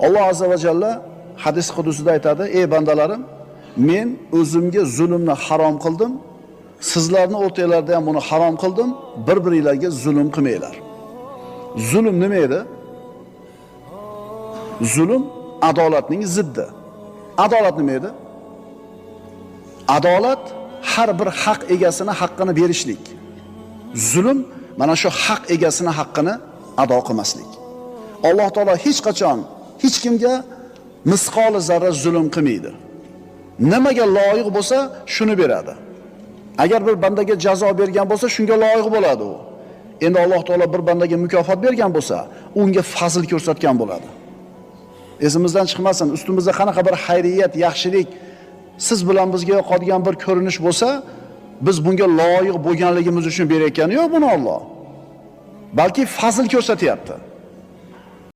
Alloh azza va jalla hadis qudusida aytadi: "Ey bandalarim, men o'zimga zulmni harom qildim. Sizlarning o'rtangizda ham buni harom qildim. Bir-biringizga zulm qilmanglar." Zulm nima edi? Zulm adolatning ziddi. Adolat nima edi? Adolat har bir haq egasini haqqini berishlik. Zulm mana shu haq egasini haqqini ado qilmaslik. Alloh taolo hech qachon hech kimga misqoli zarra zulm qilmaydi. Nimaga loyiq bo'lsa, shuni beradi. Agar bir bandaga jazo bergan bo'lsa, shunga loyiq bo'ladi u. Endi Alloh taolo bir bandaga mukofot bergan bo'lsa, unga fazl ko'rsatgan bo'ladi. Esimizdan chiqmasin, ustimizda qanaqa bir xayriyat, yaxshilik, siz bilan bizga yoqadigan bir ko'rinish bo'lsa, biz bunga loyiq bo'lganligimiz uchun berayotgani yo'q buni Alloh. Balki fazl ko'rsatyapti.